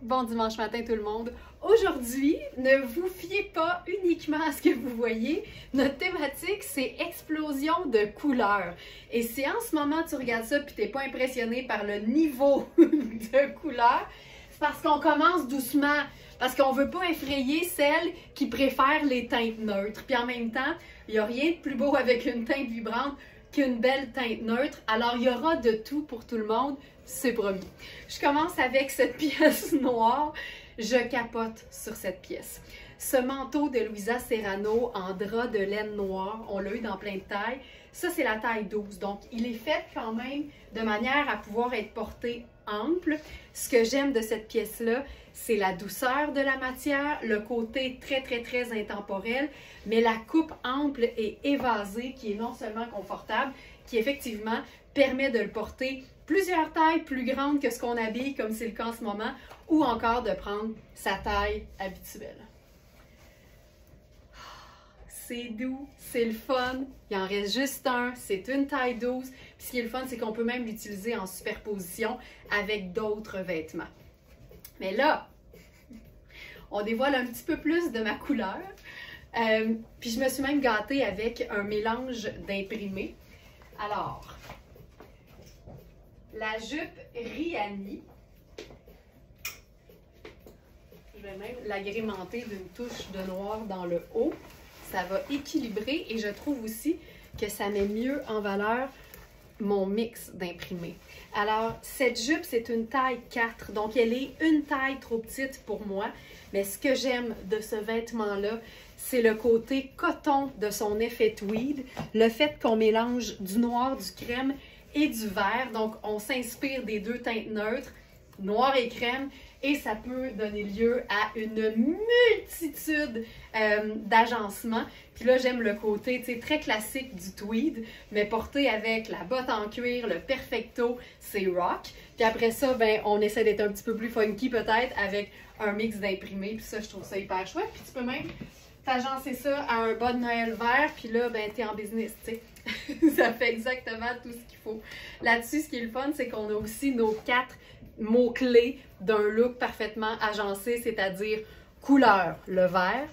Bon dimanche matin tout le monde. Aujourd'hui, ne vous fiez pas uniquement à ce que vous voyez. Notre thématique, c'est explosion de couleurs. Et si en ce moment tu regardes ça et tu n'es pas impressionné par le niveau de couleurs, c'est parce qu'on commence doucement. Parce qu'on ne veut pas effrayer celles qui préfèrent les teintes neutres. Puis en même temps, il n'y a rien de plus beau avec une teinte vibrante qu'une belle teinte neutre. Alors, il y aura de tout pour tout le monde, c'est promis. Je commence avec cette pièce noire. Je capote sur cette pièce. Ce manteau de Louisa Serrano en drap de laine noire, on l'a eu dans plein de tailles. Ça, c'est la taille 12. Donc, il est fait quand même de manière à pouvoir être porté ample. Ce que j'aime de cette pièce-là, c'est la douceur de la matière, le côté très intemporel, mais la coupe ample et évasée qui est non seulement confortable, qui effectivement permet de le porter plusieurs tailles plus grandes que ce qu'on habille, comme c'est le cas en ce moment, ou encore de prendre sa taille habituelle. C'est doux, c'est le fun, il en reste juste un, c'est une taille 12. Puis ce qui est le fun, c'est qu'on peut même l'utiliser en superposition avec d'autres vêtements. Mais là, on dévoile un petit peu plus de ma couleur. Puis je me suis même gâtée avec un mélange d'imprimés. Alors, la jupe Rihanni, je vais même l'agrémenter d'une touche de noir dans le haut. Ça va équilibrer et je trouve aussi que ça met mieux en valeur mon mix d'imprimés. Alors, cette jupe, c'est une taille 4, donc elle est une taille trop petite pour moi. Mais ce que j'aime de ce vêtement-là, c'est le côté coton de son effet tweed, le fait qu'on mélange du noir, du crème et du vert. Donc, on s'inspire des deux teintes neutres, noir et crème, et ça peut donner lieu à une multitude d'agencements. Puis là, j'aime le côté très classique du tweed, mais porté avec la botte en cuir, le perfecto, c'est rock. Puis après ça, ben, on essaie d'être un petit peu plus funky peut-être avec un mix d'imprimés. Puis ça, je trouve ça hyper chouette. Puis tu peux même t'agencer ça à un bas de Noël vert, puis là, ben, t'es en business, tu sais. Ça fait exactement tout ce qu'il faut. Là-dessus, ce qui est le fun, c'est qu'on a aussi nos 4 mots-clés d'un look parfaitement agencé, c'est-à-dire couleur, le vert,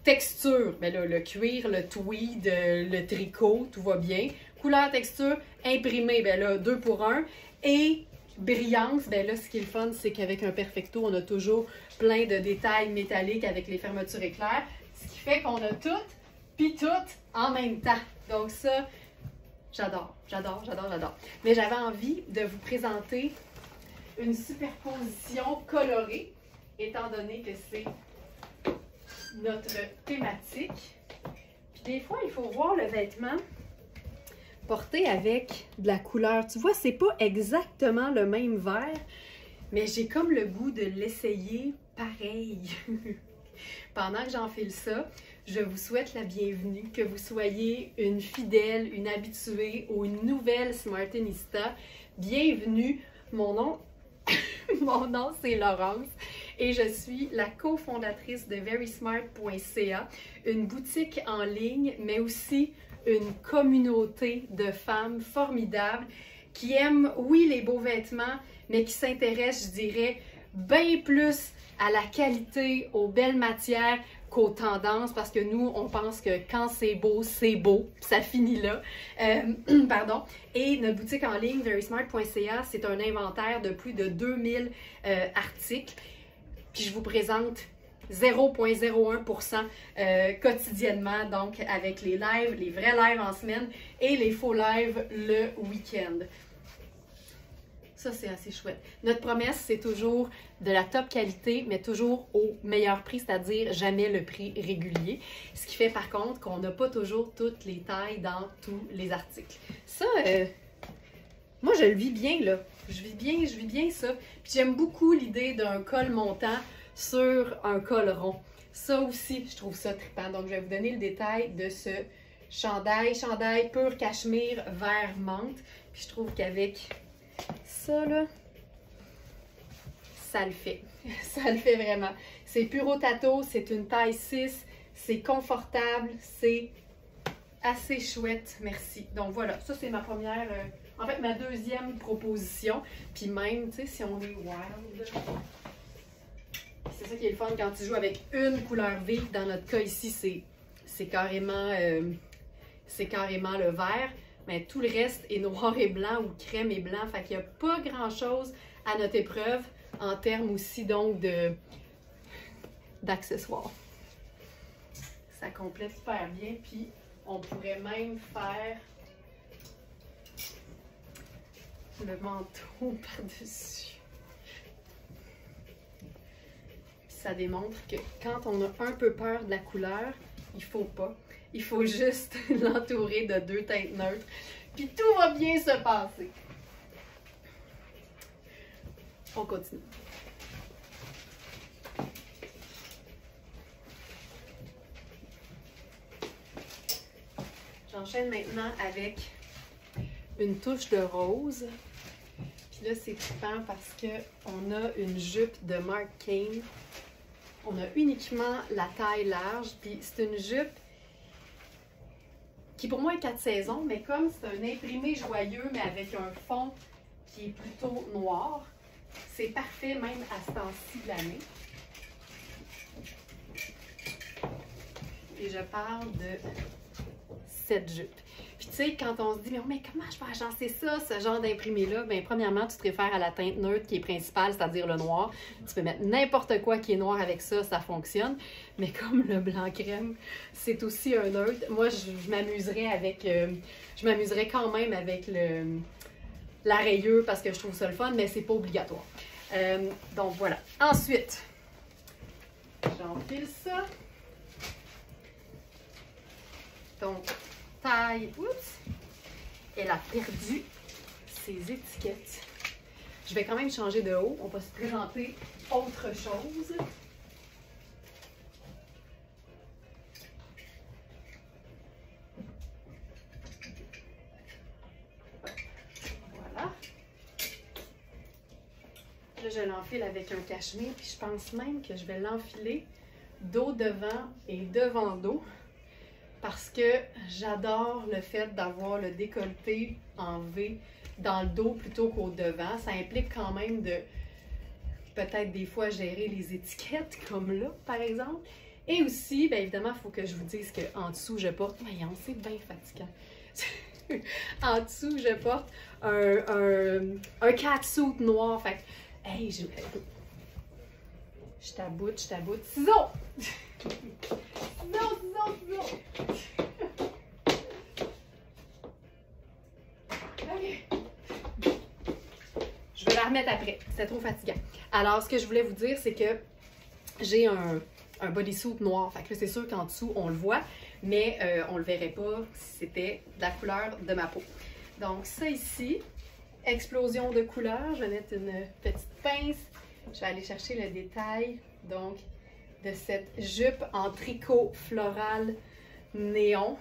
texture, ben là, le cuir, le tweed, le tricot, tout va bien. Couleur, texture, imprimé, ben là, 2 pour 1. Et brillance, ben là, ce qui est le fun, c'est qu'avec un perfecto, on a toujours plein de détails métalliques avec les fermetures éclairs, ce qui fait qu'on a tout, puis tout en même temps. Donc ça, j'adore. Mais j'avais envie de vous présenter une superposition colorée, étant donné que c'est notre thématique. Puis des fois, il faut voir le vêtement porté avec de la couleur. Tu vois, c'est pas exactement le même vert, mais j'ai comme le goût de l'essayer pareil. Pendant que j'enfile ça, je vous souhaite la bienvenue, que vous soyez une fidèle, une habituée ou une nouvelle Smartinista. Bienvenue, mon nom c'est Laurence et je suis la cofondatrice de verysmart.ca, une boutique en ligne, mais aussi une communauté de femmes formidables qui aiment, oui, les beaux vêtements, mais qui s'intéressent, je dirais, bien plus à la qualité, aux belles matières qu'aux tendances, parce que nous, on pense que quand c'est beau, ça finit là. Pardon. Et notre boutique en ligne, verysmart.ca, c'est un inventaire de plus de 2000 articles. Puis je vous présente 0,01% quotidiennement, donc avec les lives, les vrais lives en semaine et les faux lives le week-end. Ça, c'est assez chouette. Notre promesse, c'est toujours de la top qualité, mais toujours au meilleur prix, c'est-à-dire jamais le prix régulier. Ce qui fait par contre qu'on n'a pas toujours toutes les tailles dans tous les articles. Ça, moi, je le vis bien, là. Je vis bien ça. Puis j'aime beaucoup l'idée d'un col montant sur un col rond. Ça aussi, je trouve ça trippant. Donc, je vais vous donner le détail de ce chandail pur cachemire vert menthe. Puis je trouve qu'avec ça, là, ça le fait. Ça le fait vraiment. C'est Puro Tato, c'est une taille 6, c'est confortable, c'est assez chouette, merci. Donc voilà, ça c'est ma première, en fait ma deuxième proposition. Puis même, tu sais, si on est wild, C'est ça qui est le fun quand tu joues avec une couleur vive. Dans notre cas ici, c'est carrément le vert. Mais tout le reste est noir et blanc ou crème et blanc. Fait qu'il n'y a pas grand-chose à notre épreuve en termes aussi donc d'accessoires. Ça complète super bien. Puis on pourrait même faire le manteau par-dessus. Ça démontre que quand on a un peu peur de la couleur, il faut pas. Il faut juste l'entourer de 2 teintes neutres. Puis tout va bien se passer. On continue. J'enchaîne maintenant avec une touche de rose. Puis là, c'est trippant parce qu'on a une jupe de Marc Cain. On a uniquement la taille large. Puis c'est une jupe qui pour moi est 4 saisons, mais comme c'est un imprimé joyeux, mais avec un fond qui est plutôt noir, c'est parfait même à ce temps-ci de l'année. Et je parle de cette jupe. Puis tu sais, quand on se dit, mais comment je vais agencer ça, ce genre d'imprimé-là? Bien, premièrement, tu te réfères à la teinte neutre qui est principale, c'est-à-dire le noir. Tu peux mettre n'importe quoi qui est noir avec ça, ça fonctionne. Mais comme le blanc crème, c'est aussi un neutre. Moi, je m'amuserais avec... je m'amuserais quand même avec la rayure parce que je trouve ça le fun, mais c'est pas obligatoire. Donc voilà. Ensuite, j'enfile ça. Donc, taille, oups, elle a perdu ses étiquettes. Je vais quand même changer de haut. On va se présenter autre chose. Voilà. Là, je l'enfile avec un cachemire, puis je pense même que je vais l'enfiler dos devant et devant dos. Parce que j'adore le fait d'avoir le décolleté en V dans le dos plutôt qu'au devant. Ça implique quand même de peut-être des fois gérer les étiquettes comme là, par exemple. Et aussi, bien évidemment, il faut que je vous dise qu'en dessous, je porte... Voyons, c'est bien fatigant. En dessous, je porte un catsuit noir. Fait que, hey, je taboute. Ciseaux! Ciseaux! OK. Je vais la remettre après. C'est trop fatigant. Alors, ce que je voulais vous dire, c'est que j'ai un bodysuit noir. Fait que là, c'est sûr qu'en dessous, on le voit, mais on le verrait pas si c'était de la couleur de ma peau. Donc, ça ici, explosion de couleurs. Je vais mettre une petite pince. Je vais aller chercher le détail, donc, de cette jupe en tricot floral néon.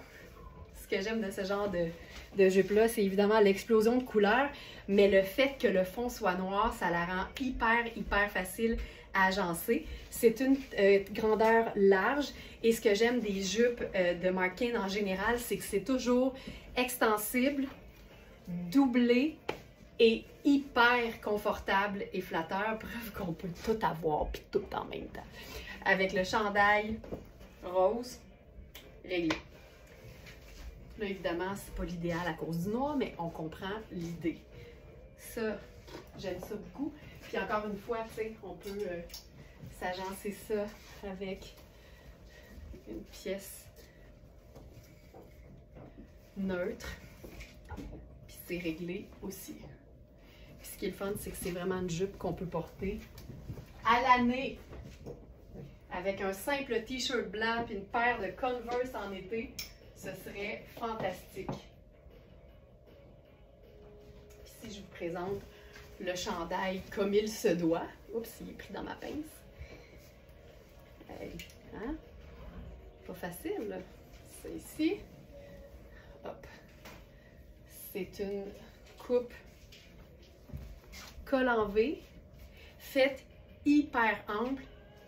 Ce que j'aime de ce genre de jupe-là, c'est évidemment l'explosion de couleurs, mais le fait que le fond soit noir, ça la rend hyper facile à agencer. C'est une grandeur large et ce que j'aime des jupes de Marc Cain en général, c'est que c'est toujours extensible, doublé et hyper confortable et flatteur. Preuve qu'on peut tout avoir puis tout en même temps. Avec le chandail rose, réglé. Là, évidemment, c'est pas l'idéal à cause du noir, mais on comprend l'idée. Ça, j'aime ça beaucoup. Puis encore une fois, tu sais, on peut s'agencer ça avec une pièce neutre. Puis c'est réglé aussi. Puis ce qui est le fun, c'est que c'est vraiment une jupe qu'on peut porter à l'année. Avec un simple t-shirt blanc et une paire de Converse en été, ce serait fantastique. Puis si je vous présente le chandail comme il se doit, oups, il est pris dans ma pince. Hein? Pas facile, là. C'est ici. Hop. C'est une coupe col en V, faite hyper ample.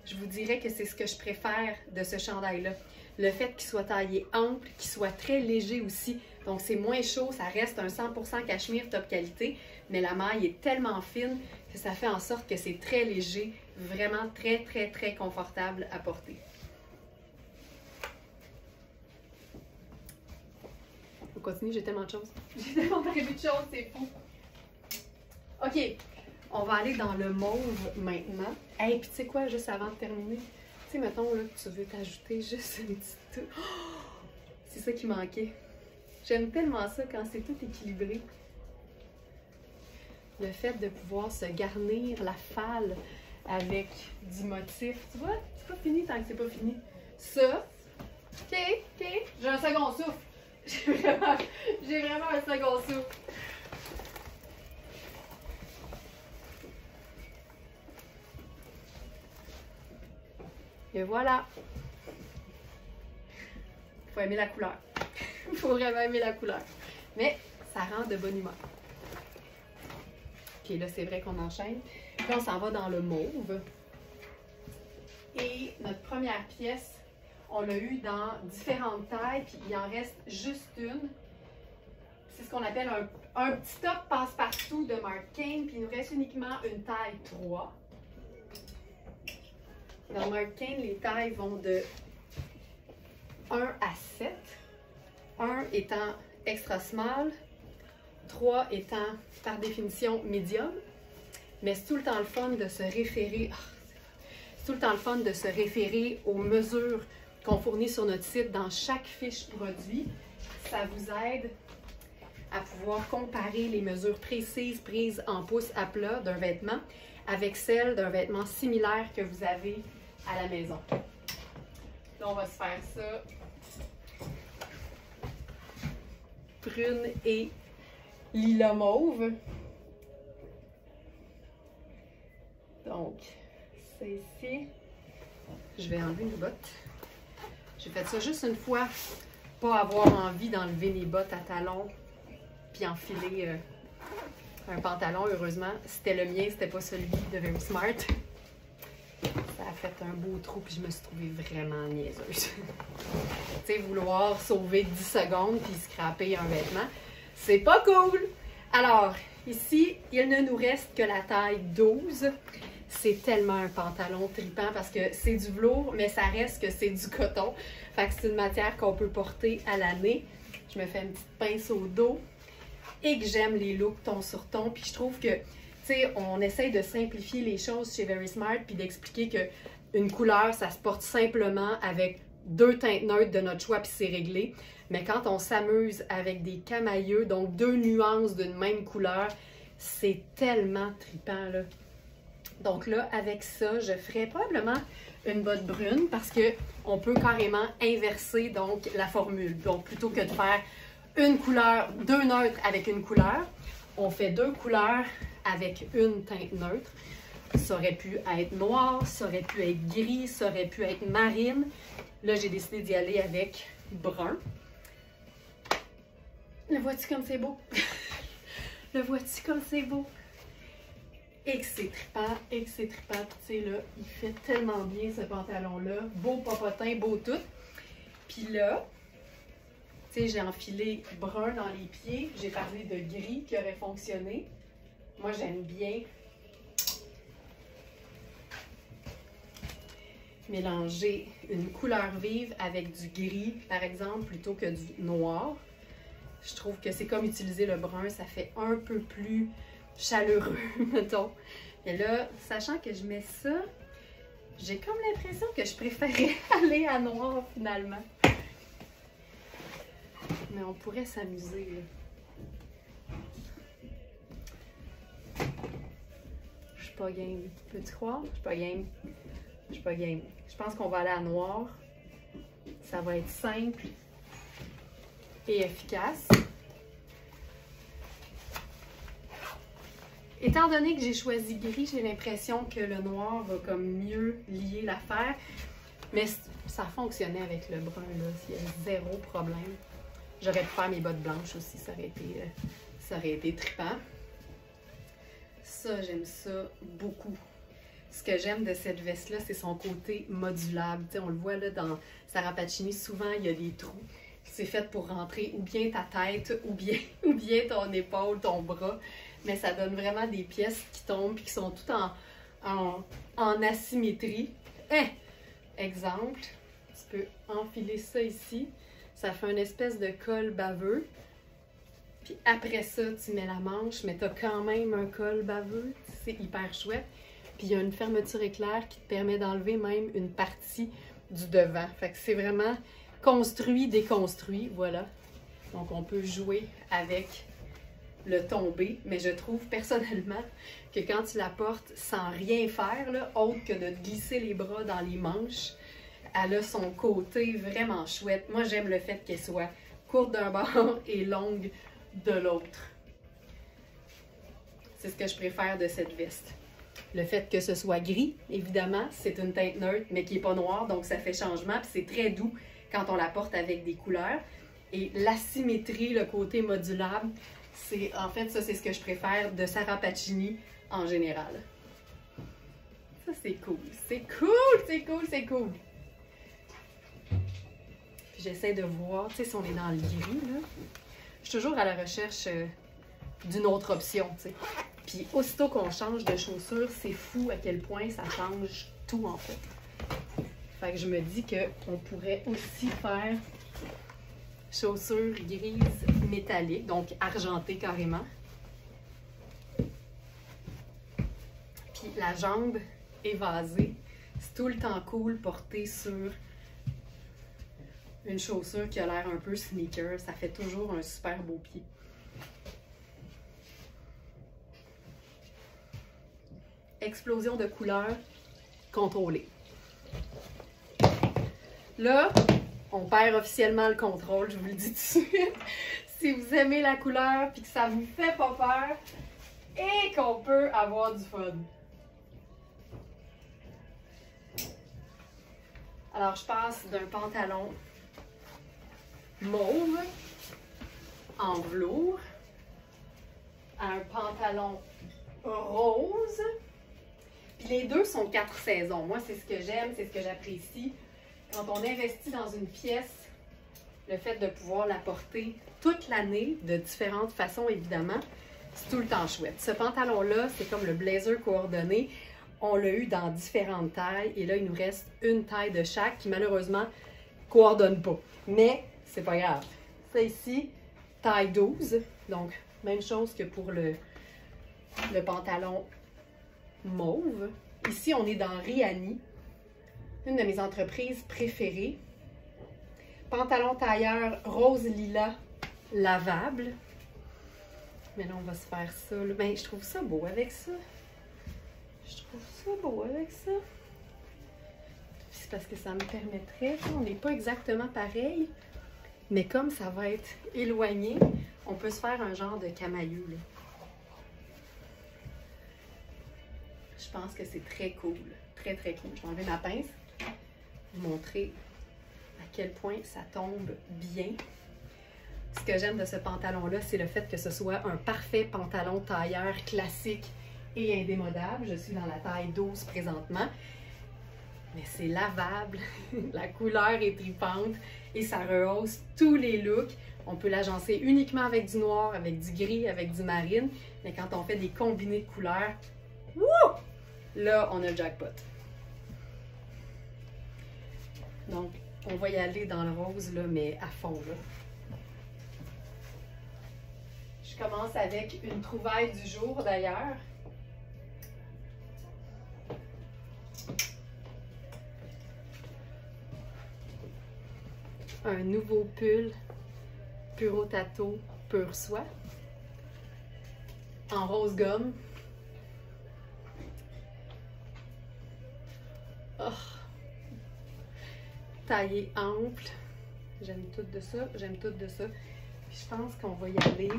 Je vous dirais que c'est ce que je préfère de ce chandail-là. Le fait qu'il soit taillé ample, qu'il soit très léger aussi. Donc, c'est moins chaud, ça reste un 100% cachemire top qualité, mais la maille est tellement fine que ça fait en sorte que c'est très léger, vraiment très, très, très confortable à porter. On continue, j'ai tellement de choses. J'ai tellement prévu de choses, c'est fou. OK, on va aller dans le mauve maintenant. Hey, puis tu sais quoi, juste avant de terminer, tu sais, mettons là, que tu veux t'ajouter juste une petite touche. Oh, c'est ça qui manquait. J'aime tellement ça quand c'est tout équilibré. Le fait de pouvoir se garnir la falle avec du motif. Tu vois, c'est pas fini tant que c'est pas fini. Ça, OK, j'ai un second souffle. J'ai vraiment un second souffle. Et voilà. Faut aimer la couleur. Faut vraiment aimer la couleur. Mais ça rend de bonne humeur. Ok, là c'est vrai qu'on enchaîne. Puis on s'en va dans le mauve. Et notre première pièce, on l'a eu dans différentes tailles, puis il en reste juste une. C'est ce qu'on appelle un petit top passe-partout de Marc Cain, puis il nous reste uniquement une taille 3. Dans Marc Cain, les tailles vont de 1 à 7. 1 étant extra small, 3 étant par définition médium. Mais c'est tout le temps le fun de se référer. C'est tout le temps le fun de se référer aux mesures qu'on fournit sur notre site dans chaque fiche produit. Ça vous aide à pouvoir comparer les mesures précises prises en pouces à plat d'un vêtement avec celles d'un vêtement similaire que vous avez à la maison. Là, on va se faire ça. Brune et lilas mauve. Donc, c'est ici. Je vais enlever mes bottes. J'ai fait ça juste une fois. Pas avoir envie d'enlever mes bottes à talons puis enfiler un pantalon. Heureusement, c'était le mien, c'était pas celui de Very Smart. Ça a fait un beau trou puis je me suis trouvée vraiment niaiseuse. Tu sais, vouloir sauver 10 secondes puis scraper un vêtement, c'est pas cool! Alors, ici, il ne nous reste que la taille 12. C'est tellement un pantalon tripant parce que c'est du velours, mais ça reste que c'est du coton. Fait que c'est une matière qu'on peut porter à l'année. Je me fais une petite pince au dos et que j'aime les looks ton sur ton. Puis je trouve que, tu sais, on essaye de simplifier les choses chez Very Smart puis d'expliquer qu'une couleur, ça se porte simplement avec 2 teintes neutres de notre choix puis c'est réglé. Mais quand on s'amuse avec des camailleux, donc 2 nuances d'une même couleur, c'est tellement trippant, là. Donc là, avec ça, je ferai probablement une botte brune parce qu'on peut carrément inverser donc la formule. Donc, plutôt que de faire une couleur, 2 neutres avec une couleur, on fait 2 couleurs avec une teinte neutre. Ça aurait pu être noir, ça aurait pu être gris, ça aurait pu être marine. Là, j'ai décidé d'y aller avec brun. Le vois-tu comme c'est beau? Le vois-tu comme c'est beau? Et que c'est trippant, et que c'est trippant. Tu sais, là, il fait tellement bien ce pantalon-là. Beau popotin, beau tout. Puis là, tu sais, j'ai enfilé brun dans les pieds. J'ai parlé de gris qui aurait fonctionné. Moi, j'aime bien mélanger une couleur vive avec du gris, par exemple, plutôt que du noir. Je trouve que c'est comme utiliser le brun. Ça fait un peu plus chaleureux, mettons. Et là, sachant que je mets ça, j'ai comme l'impression que je préférais aller à noir finalement. Mais on pourrait s'amuser, là. Je suis pas game. Peux-tu croire? Je suis pas game. Je suis pas game. Je pense qu'on va aller à noir. Ça va être simple et efficace. Étant donné que j'ai choisi gris, j'ai l'impression que le noir va comme mieux lier l'affaire. Mais ça fonctionnait avec le brun, là. Il y a zéro problème. J'aurais pu faire mes bottes blanches aussi, ça aurait été trippant. Ça, j'aime ça beaucoup. Ce que j'aime de cette veste-là, c'est son côté modulable. Tu sais, on le voit là dans Sarah Pacini, souvent il y a des trous. C'est fait pour rentrer ou bien ta tête, ou bien ton épaule, ton bras. Mais ça donne vraiment des pièces qui tombent et qui sont toutes en asymétrie. Exemple, tu peux enfiler ça ici. Ça fait une espèce de col baveux. Puis après ça, tu mets la manche, mais tu as quand même un col baveux. C'est hyper chouette. Puis il y a une fermeture éclair qui te permet d'enlever même une partie du devant. Fait que c'est vraiment construit, déconstruit, voilà. Donc on peut jouer avec le tombé, mais je trouve personnellement que quand tu la portes sans rien faire, là, autre que de te glisser les bras dans les manches, elle a son côté vraiment chouette. Moi, j'aime le fait qu'elle soit courte d'un bord et longue de l'autre. C'est ce que je préfère de cette veste. Le fait que ce soit gris, évidemment, c'est une teinte neutre, mais qui n'est pas noire, donc ça fait changement, puis c'est très doux quand on la porte avec des couleurs. Et l'asymétrie, le côté modulable, c'est en fait, ça, c'est ce que je préfère de Sarah Pacini en général. Ça, c'est cool. C'est cool, c'est cool, c'est cool. J'essaie de voir, tu sais, si on est dans le gris, là. Je suis toujours à la recherche d'une autre option, tu sais. Puis aussitôt qu'on change de chaussure, c'est fou à quel point ça change tout, en fait. Fait que je me dis qu'on pourrait aussi faire chaussures grises métalliques, donc argentées carrément. Puis la jambe évasée, c'est tout le temps cool porté sur une chaussure qui a l'air un peu sneaker. Ça fait toujours un super beau pied. Explosion de couleurs contrôlée. Là, on perd officiellement le contrôle, je vous le dis tout de suite. Si vous aimez la couleur et que ça vous fait pas peur et qu'on peut avoir du fun. Alors, je passe d'un pantalon mauve en velours à un pantalon rose. Puis les deux sont 4 saisons. Moi, c'est ce que j'aime, c'est ce que j'apprécie. Quand on investit dans une pièce, le fait de pouvoir la porter toute l'année, de différentes façons évidemment, c'est tout le temps chouette. Ce pantalon-là, c'est comme le blazer coordonné. On l'a eu dans différentes tailles et là, il nous reste une taille de chaque qui malheureusement coordonne pas. Mais c'est pas grave. Ça ici, taille 12. Donc, même chose que pour le pantalon mauve. Ici, on est dans Riani, une de mes entreprises préférées. Pantalon tailleur rose lilas lavable. Mais là, on va se faire ça. Ben, je trouve ça beau avec ça. Je trouve ça beau avec ça. C'est parce que ça me permettrait, on n'est pas exactement pareil, mais comme ça va être éloigné, on peut se faire un genre de camailleux, là. Je pense que c'est très cool. Très, très cool. Je vais enlever ma pince. Vous montrer à quel point ça tombe bien. Ce que j'aime de ce pantalon-là, c'est le fait que ce soit un parfait pantalon tailleur classique et indémodable. Je suis dans la taille 12 présentement. Mais c'est lavable. La couleur est tripante et ça rehausse tous les looks. On peut l'agencer uniquement avec du noir, avec du gris, avec du marine. Mais quand on fait des combinés de couleurs, wouh! Là, on a le jackpot. Donc, on va y aller dans le rose, là, mais à fond, là. Je commence avec une trouvaille du jour, d'ailleurs. Un nouveau pull Puro Tato Pur Soie en rose gomme. Oh. Taillé ample. J'aime tout de ça. J'aime tout de ça. Puis je pense qu'on va y aller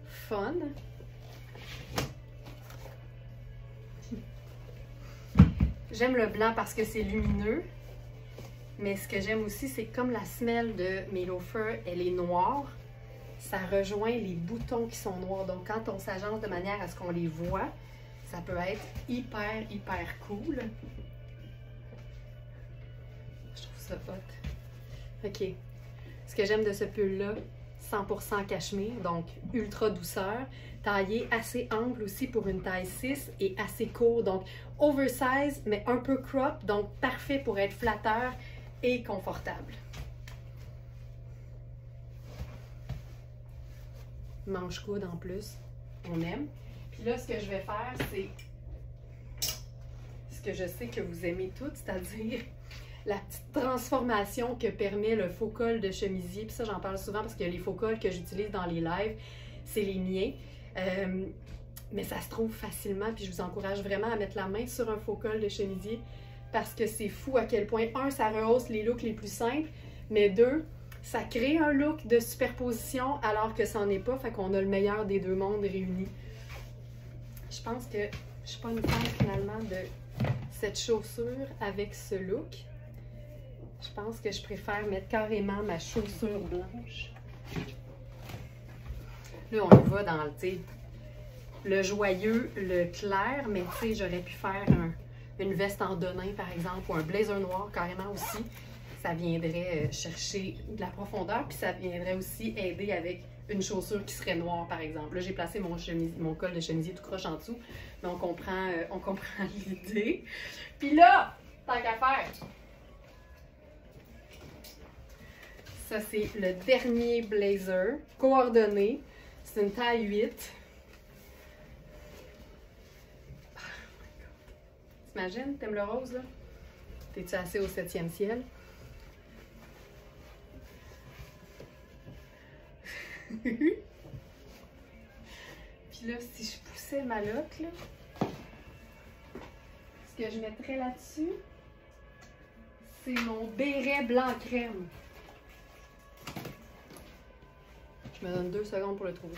fun. J'aime le blanc parce que c'est lumineux. Mais ce que j'aime aussi, c'est comme la semelle de mes loafers, elle est noire. Ça rejoint les boutons qui sont noirs. Donc, quand on s'agence de manière à ce qu'on les voit, ça peut être hyper, hyper cool. Je trouve ça hot. OK. Ce que j'aime de ce pull-là, 100% cachemire, donc ultra douceur. taillé assez ample aussi pour une taille 6 et assez court. Donc, oversize, mais un peu crop, donc parfait pour être flatteur et confortable. Manche coude en plus, on aime. Puis là, ce que je vais faire, c'est ce que je sais que vous aimez toutes, c'est-à-dire la petite transformation que permet le faux col de chemisier. Puis ça, j'en parle souvent parce que les faux cols que j'utilise dans les lives, c'est les miens. Mais ça se trouve facilement, puis je vous encourage vraiment à mettre la main sur un faux col de chemisier parce que c'est fou à quel point, un, ça rehausse les looks les plus simples, mais deux, ça crée un look de superposition alors que ça n'en est pas, fait qu'on a le meilleur des deux mondes réunis. Je pense que je suis pas une fan finalement de cette chaussure avec ce look. Je pense que je préfère mettre carrément ma chaussure blanche. Là, on y va dans le joyeux, le clair, mais tu sais, j'aurais pu faire une veste en denim, par exemple, ou un blazer noir carrément aussi. Ça viendrait chercher de la profondeur, puis ça viendrait aussi aider avec une chaussure qui serait noire, par exemple. Là, j'ai placé mon col de chemisier tout croche en dessous, mais on comprend l'idée. Puis là, tant qu'à faire, ça, c'est le dernier blazer coordonné. C'est une taille 8. T'imagines? T'aimes le rose, là? T'es-tu assez au 7e ciel? Puis là, si je poussais ma loque, là, ce que je mettrais là-dessus, c'est mon béret blanc crème. Je me donne 2 secondes pour le trouver.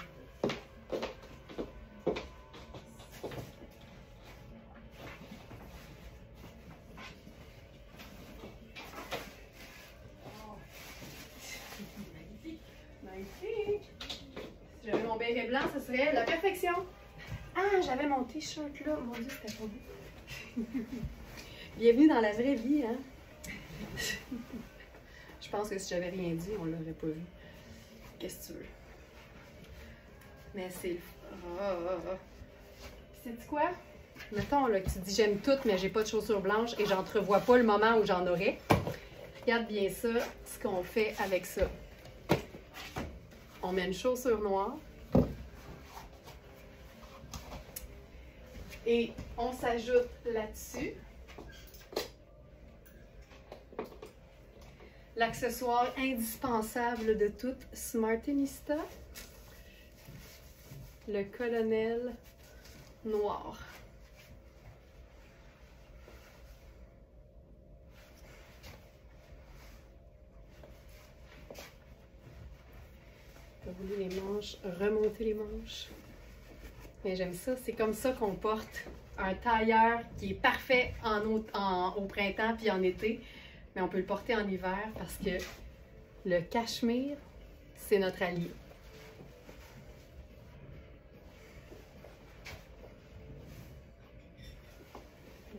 Magnifique! Si j'avais mon béret blanc, ce serait la perfection. Ah, j'avais mon t-shirt là. Mon Dieu, c'était pas beau. Bienvenue dans la vraie vie, hein? Je pense que si j'avais rien dit, on l'aurait pas vu. Qu'est-ce que tu veux? Mais c'est... Sais-tu quoi? Mettons là, que tu dis j'aime tout, mais j'ai pas de chaussures blanches et j'entrevois pas le moment où j'en aurais. Regarde bien ça, ce qu'on fait avec ça. On met une chaussure noire. Et on s'ajoute là-dessus l'accessoire indispensable de toute Smartinista, le colonel noir. Rouler les manches, remonter les manches. Mais j'aime ça, c'est comme ça qu'on porte un tailleur qui est parfait au printemps puis en été, mais on peut le porter en hiver parce que le cachemire, c'est notre allié.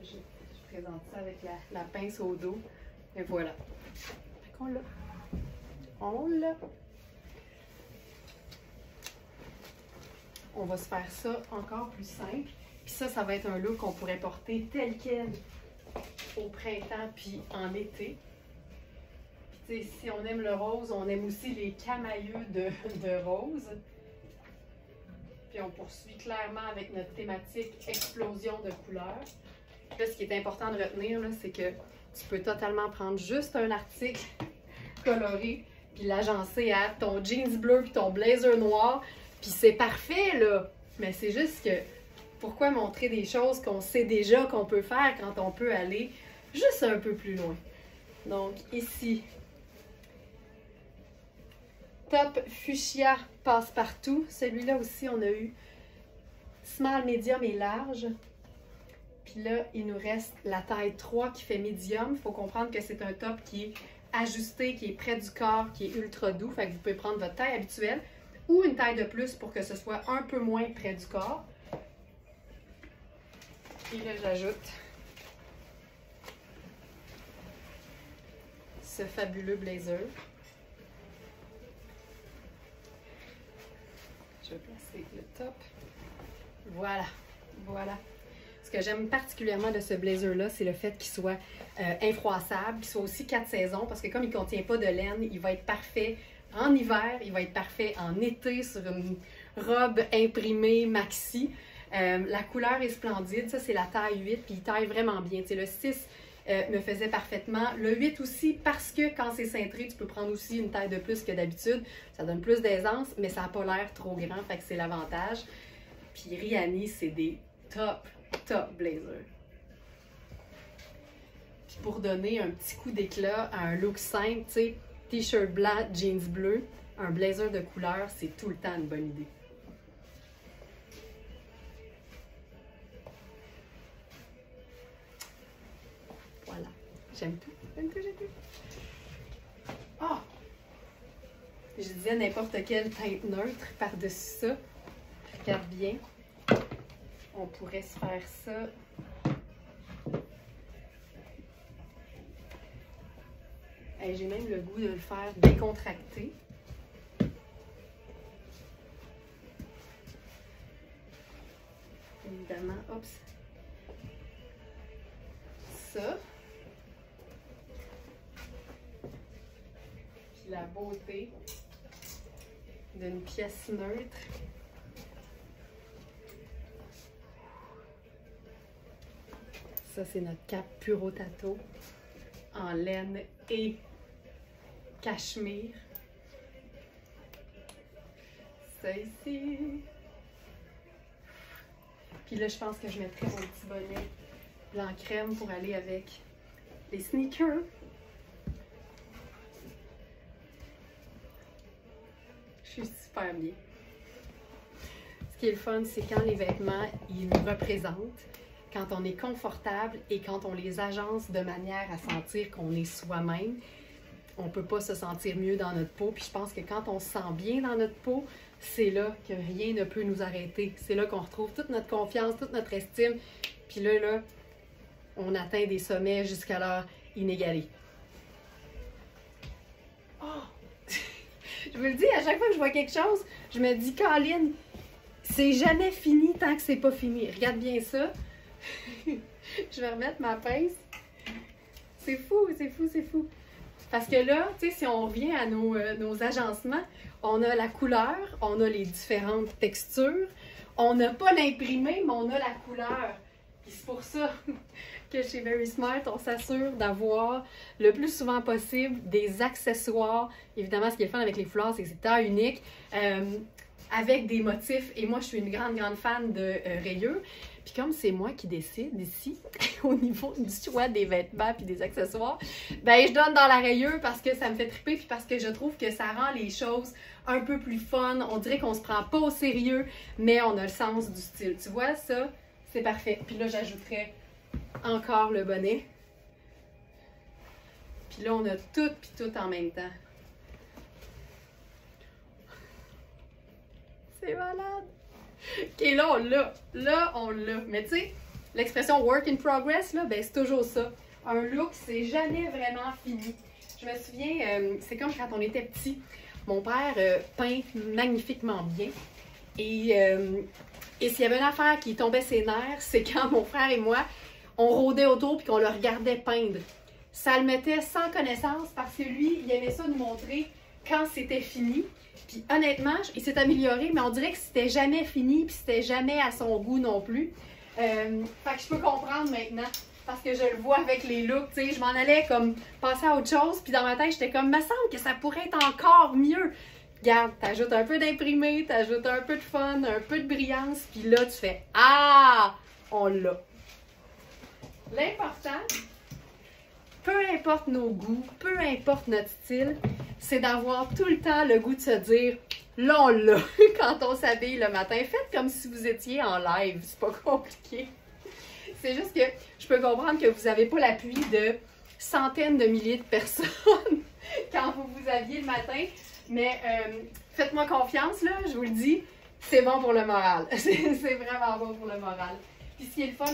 Je présente ça avec la pince au dos, et voilà. Fait qu'on l'a. On l'a. On va se faire ça encore plus simple. Puis ça va être un look qu'on pourrait porter tel quel au printemps puis en été. Puis si on aime le rose, on aime aussi les camailleux de rose. Puis on poursuit clairement avec notre thématique explosion de couleurs. Là, ce qui est important de retenir, c'est que tu peux totalement prendre juste un article coloré puis l'agencer à ton jeans bleu puis ton blazer noir. Puis c'est parfait, là. Mais c'est juste que, pourquoi montrer des choses qu'on sait déjà qu'on peut faire quand on peut aller juste un peu plus loin? Donc, ici, top fuchsia passe-partout. Celui-là aussi, on a eu small, medium et large. Puis là, il nous reste la taille 3 qui fait médium. Il faut comprendre que c'est un top qui est ajusté, qui est près du corps, qui est ultra doux. Fait que vous pouvez prendre votre taille habituelle ou une taille de plus pour que ce soit un peu moins près du corps. Et là, j'ajoute ce fabuleux blazer. Je vais placer le top. Voilà, voilà. Ce que j'aime particulièrement de ce blazer-là, c'est le fait qu'il soit infroissable, qu'il soit aussi 4 saisons, parce que comme il ne contient pas de laine, il va être parfait en hiver, il va être parfait en été sur une robe imprimée maxi. La couleur est splendide, ça c'est la taille 8, puis il taille vraiment bien. Tu sais, le 6 me faisait parfaitement. Le 8 aussi, parce que quand c'est cintré, tu peux prendre aussi une taille de plus que d'habitude. Ça donne plus d'aisance, mais ça n'a pas l'air trop grand, fait que c'est l'avantage. Puis Rihanni, c'est des top blazers. Puis pour donner un petit coup d'éclat à un look simple, tu sais, t-shirt blanc, jeans bleu, un blazer de couleur, c'est tout le temps une bonne idée. Voilà, j'aime tout, j'aime tout, j'aime tout. Oh! Je disais n'importe quelle teinte neutre par-dessus ça. Regarde bien. On pourrait se faire ça. Hey, j'ai même le goût de le faire décontracté. Évidemment, hop. Ça. Puis la beauté d'une pièce neutre. Ça, c'est notre cape Puro Tato en laine et cachemire. Ça ici. Puis là, je pense que je mettrai mon petit bonnet blanc crème pour aller avec les sneakers. Je suis super bien. Ce qui est le fun, c'est quand les vêtements, ils nous représentent, quand on est confortable et quand on les agence de manière à sentir qu'on est soi-même. On ne peut pas se sentir mieux dans notre peau. Puis je pense que quand on se sent bien dans notre peau, c'est là que rien ne peut nous arrêter. C'est là qu'on retrouve toute notre confiance, toute notre estime. Puis là, on atteint des sommets jusqu'alors inégalés. Oh! Je vous le dis, à chaque fois que je vois quelque chose, je me dis, Caroline, c'est jamais fini tant que c'est pas fini. Regarde bien ça. Je vais remettre ma pince. C'est fou, c'est fou, c'est fou. Parce que là, tu sais, si on revient à nos agencements, on a la couleur, on a les différentes textures, on n'a pas l'imprimé, mais on a la couleur. Puis c'est pour ça que chez Very Smart, on s'assure d'avoir le plus souvent possible des accessoires. Évidemment, ce qui est le fun avec les foulards, c'est que c'est taille unique, avec des motifs. Et moi, je suis une grande fan de rayures. Puis comme c'est moi qui décide ici, au niveau du choix des vêtements puis des accessoires, ben je donne dans la rayure parce que ça me fait triper puis parce que je trouve que ça rend les choses un peu plus fun. On dirait qu'on se prend pas au sérieux, mais on a le sens du style. Tu vois, ça, c'est parfait. Puis là, j'ajouterais encore le bonnet. Puis là, on a tout puis tout en même temps. C'est malade! OK, là, on l'a. Là, on l'a. Mais tu sais, l'expression work in progress, là, ben c'est toujours ça. Un look, c'est jamais vraiment fini. Je me souviens, c'est comme quand on était petit. Mon père peint magnifiquement bien. Et s'il y avait une affaire qui tombait ses nerfs, c'est quand mon frère et moi, on rôdait autour puis qu'on le regardait peindre. Ça le mettait sans connaissance parce que lui, il aimait ça nous montrer quand c'était fini. Puis honnêtement, il s'est amélioré, mais on dirait que c'était jamais fini, puis c'était jamais à son goût non plus. Fait que je peux comprendre maintenant, parce que je le vois avec les looks, tu sais, je m'en allais comme passer à autre chose, puis dans ma tête, j'étais comme, me semble que ça pourrait être encore mieux. Regarde, t'ajoutes un peu d'imprimé, t'ajoutes un peu de fun, un peu de brillance, puis là, tu fais, ah, on l'a. L'important, peu importe nos goûts, peu importe notre style, c'est d'avoir tout le temps le goût de se dire « là, on l'a » quand on s'habille le matin. Faites comme si vous étiez en live, c'est pas compliqué. C'est juste que je peux comprendre que vous n'avez pas l'appui de centaines de milliers de personnes quand vous vous habillez le matin, mais faites-moi confiance, là, je vous le dis, c'est bon pour le moral. C'est vraiment bon pour le moral. Puis ce qui est le fun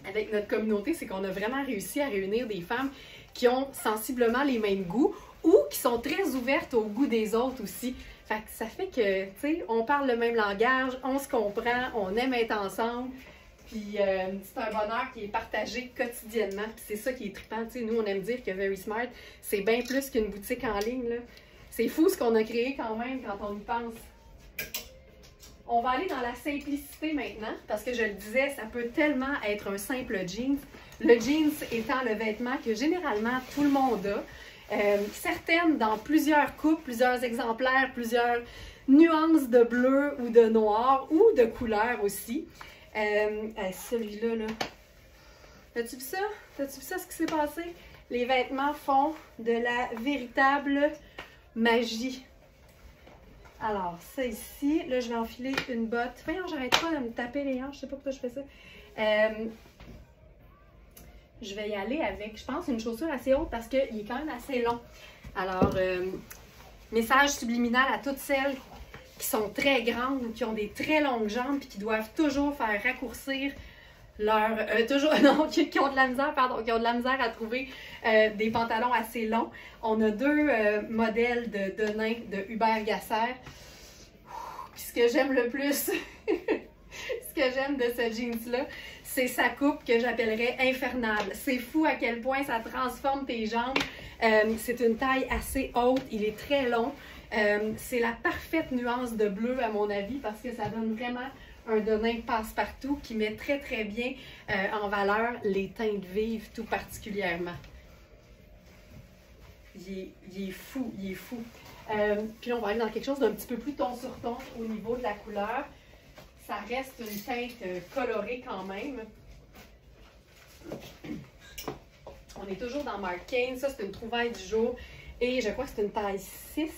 avec notre communauté, c'est qu'on a vraiment réussi à réunir des femmes qui ont sensiblement les mêmes goûts ou qui sont très ouvertes au goût des autres aussi. Fait que ça fait que, tu sais, on parle le même langage, on se comprend, on aime être ensemble. Puis c'est un bonheur qui est partagé quotidiennement. Puis c'est ça qui est trippant. Tu sais, nous, on aime dire que Very Smart, c'est bien plus qu'une boutique en ligne, là. C'est fou ce qu'on a créé quand même quand on y pense. On va aller dans la simplicité maintenant, parce que je le disais, ça peut tellement être un simple jeans. Le jeans étant le vêtement que généralement tout le monde a. Certaines dans plusieurs coupes, plusieurs exemplaires, plusieurs nuances de bleu ou de noir ou de couleur aussi. Celui-là, là. As-tu vu ça? As-tu vu ça, ce qui s'est passé? Les vêtements font de la véritable magie. Alors, ça ici, là, je vais enfiler une botte. Voyons, j'arrête pas de me taper les hanches, je sais pas pourquoi je fais ça. Je vais y aller avec, je pense, une chaussure assez haute parce qu'il est quand même assez long. Alors, message subliminal à toutes celles qui sont très grandes ou qui ont des très longues jambes et qui doivent toujours faire raccourcir leur... non, qui ont de la misère, pardon, qui ont de la misère à trouver des pantalons assez longs. On a deux modèles de nains de Hubert Gasser. Puis ce que j'aime le plus, ce que j'aime de ce jeans-là, c'est sa coupe que j'appellerais infernale. C'est fou à quel point ça transforme tes jambes. C'est une taille assez haute, il est très long. C'est la parfaite nuance de bleu à mon avis parce que ça donne vraiment un denim passe-partout qui met très très bien en valeur les teintes vives tout particulièrement. Il est fou, il est fou. Puis là, on va aller dans quelque chose d'un petit peu plus ton sur ton au niveau de la couleur. Ça reste une teinte colorée quand même. On est toujours dans Marc Cain. Ça, c'est une trouvaille du jour. Et je crois que c'est une taille 6.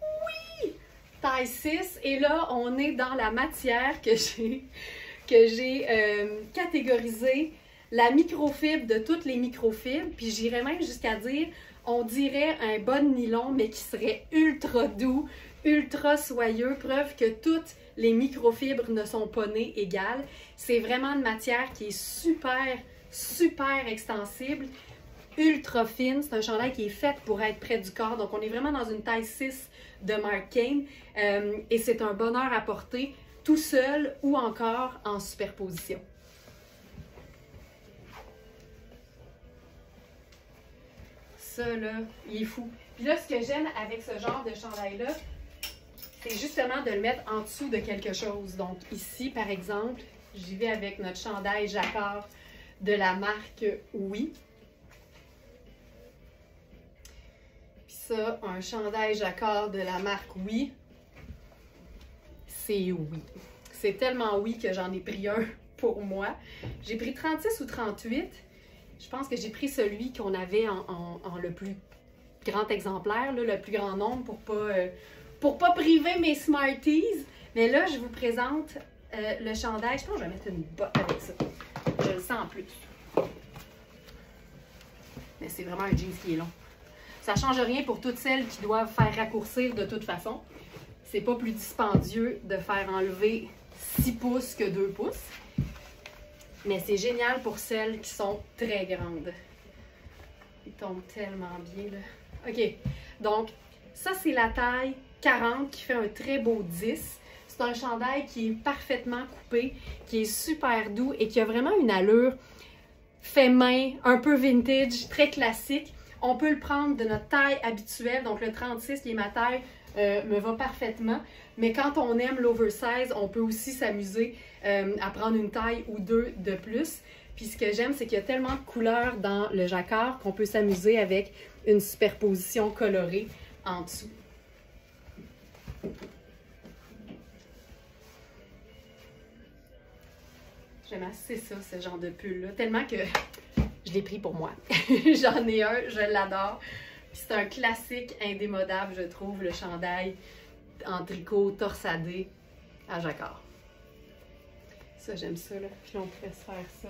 Oui! Taille 6. Et là, on est dans la matière que j'ai catégorisée. La microfibre de toutes les microfibres. Puis j'irais même jusqu'à dire, on dirait un bon nylon, mais qui serait ultra doux, ultra soyeux, preuve que toutes les microfibres ne sont pas nées égales. C'est vraiment une matière qui est super, super extensible, ultra fine. C'est un chandail qui est fait pour être près du corps. Donc, on est vraiment dans une taille 6 de Marc Cain. Et c'est un bonheur à porter tout seul ou encore en superposition. Ça, là, il est fou. Puis là, ce que j'aime avec ce genre de chandail-là, c'est justement de le mettre en dessous de quelque chose. Donc ici, par exemple, j'y vais avec notre chandail jacquard de la marque Oui. Puis ça, un chandail jacquard de la marque Oui, c'est Oui. C'est tellement Oui que j'en ai pris un pour moi. J'ai pris 36 ou 38. Je pense que j'ai pris celui qu'on avait en le plus grand exemplaire, là, le plus grand nombre pour pas priver mes Smarties. Mais là, je vous présente le chandail. Je pense que je vais mettre une botte avec ça. Je le sens en plus. Mais c'est vraiment un jeans qui est long. Ça ne change rien pour toutes celles qui doivent faire raccourcir de toute façon. C'est pas plus dispendieux de faire enlever 6 pouces que 2 pouces. Mais c'est génial pour celles qui sont très grandes. Il tombe tellement bien, là. OK. Donc, ça, c'est la taille 40 qui fait un très beau 10. C'est un chandail qui est parfaitement coupé, qui est super doux et qui a vraiment une allure fait main, un peu vintage, très classique. On peut le prendre de notre taille habituelle. Donc, le 36, qui est ma taille, me va parfaitement. Mais quand on aime l'oversize, on peut aussi s'amuser à prendre une taille ou deux de plus. Puis ce que j'aime, c'est qu'il y a tellement de couleurs dans le jacquard qu'on peut s'amuser avec une superposition colorée en dessous. J'aime assez ça, ce genre de pull-là, tellement que je l'ai pris pour moi. J'en ai un, je l'adore. C'est un classique indémodable, je trouve, le chandail en tricot torsadé à jacquard. Ça, j'aime ça, là. Puis là, on pourrait se faire ça.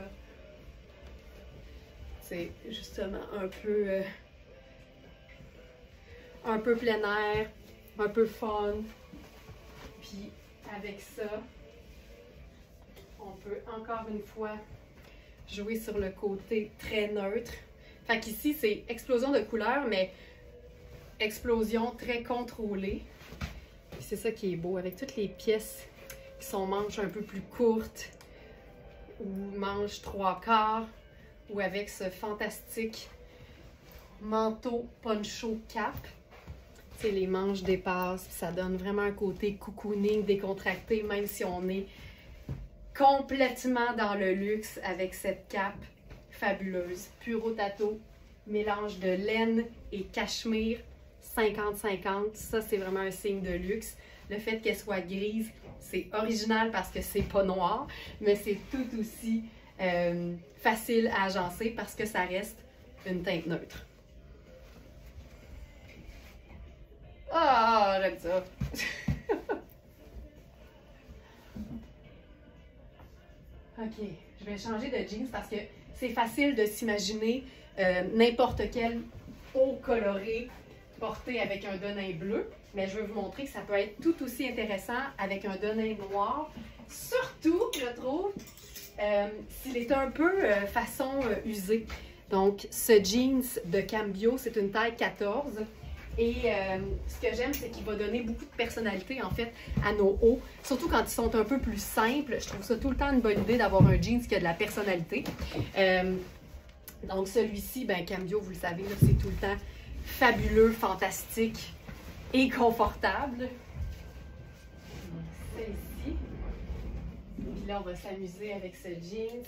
C'est justement un peu plein air, un peu fun. Puis avec ça, on peut encore une fois jouer sur le côté très neutre. Fait qu'ici, c'est explosion de couleurs, mais explosion très contrôlée. C'est ça qui est beau, avec toutes les pièces qui sont manches un peu plus courtes, ou manches 3/4, ou avec ce fantastique manteau poncho cap. C'est les manches dépassent, ça donne vraiment un côté cocooning, décontracté, même si on est complètement dans le luxe avec cette cape fabuleuse. Puro Tato, mélange de laine et cachemire, 50-50. Ça, c'est vraiment un signe de luxe. Le fait qu'elle soit grise, c'est original parce que c'est pas noir, mais c'est tout aussi facile à agencer parce que ça reste une teinte neutre. Ah, j'aime ça! Ok, je vais changer de jeans parce que c'est facile de s'imaginer n'importe quel haut coloré porté avec un denim bleu, mais je veux vous montrer que ça peut être tout aussi intéressant avec un denim noir, surtout, je trouve, s'il est un peu façon usée. Donc, ce jeans de Cambio, c'est une taille 14. Et ce que j'aime, c'est qu'il va donner beaucoup de personnalité, en fait, à nos hauts. Surtout quand ils sont un peu plus simples. Je trouve ça tout le temps une bonne idée d'avoir un jeans qui a de la personnalité. Donc, celui-ci, ben, Cambio, vous le savez, c'est tout le temps fabuleux, fantastique et confortable. Celle-ci. Puis là, on va s'amuser avec ce jeans.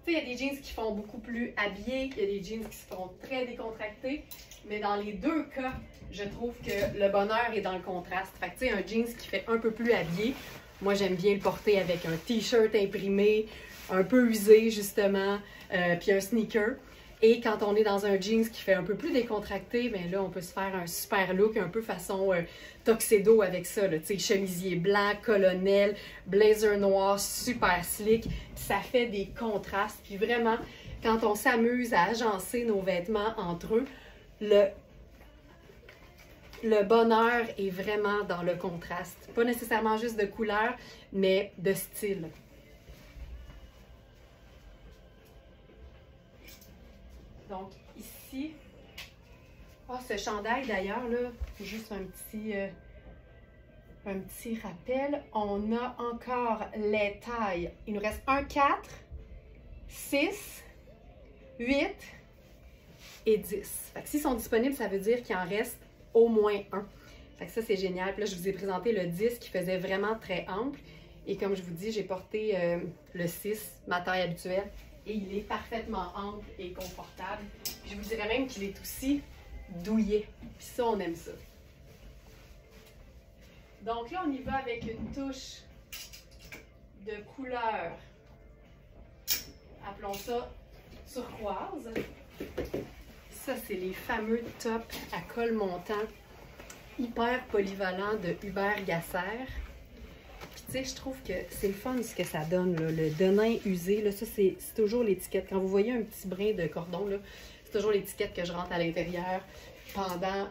Il y a des jeans qui font beaucoup plus habillés, il y a des jeans qui se font très décontractés, mais dans les deux cas, je trouve que le bonheur est dans le contraste. Fait que tu sais, un jeans qui fait un peu plus habillé, moi j'aime bien le porter avec un t-shirt imprimé, un peu usé justement, puis un sneaker. Et quand on est dans un jeans qui fait un peu plus décontracté, bien là, on peut se faire un super look, un peu façon tuxedo avec ça. Tu sais, chemisier blanc, colonel, blazer noir, super slick. Ça fait des contrastes. Puis vraiment, quand on s'amuse à agencer nos vêtements entre eux, le bonheur est vraiment dans le contraste. Pas nécessairement juste de couleur, mais de style. Donc ici, ce chandail d'ailleurs, là, juste un petit rappel, on a encore les tailles. Il nous reste 1, 4, 6, 8 et 10. Fait que s'ils sont disponibles, ça veut dire qu'il en reste au moins un. Fait que ça, c'est génial. Puis là, je vous ai présenté le 10 qui faisait vraiment très ample. Et comme je vous dis, j'ai porté le 6, ma taille habituelle. Et il est parfaitement ample et confortable. Puis je vous dirais même qu'il est aussi douillet. Puis ça, on aime ça. Donc là, on y va avec une touche de couleur. Appelons ça turquoise. Ça, c'est les fameux tops à col montant hyper polyvalents de Hubert Gasser. Tu sais, je trouve que c'est le fun ce que ça donne, là. Le denim usé, là, ça c'est toujours l'étiquette. Quand vous voyez un petit brin de cordon, là, c'est toujours l'étiquette que je rentre à l'intérieur pendant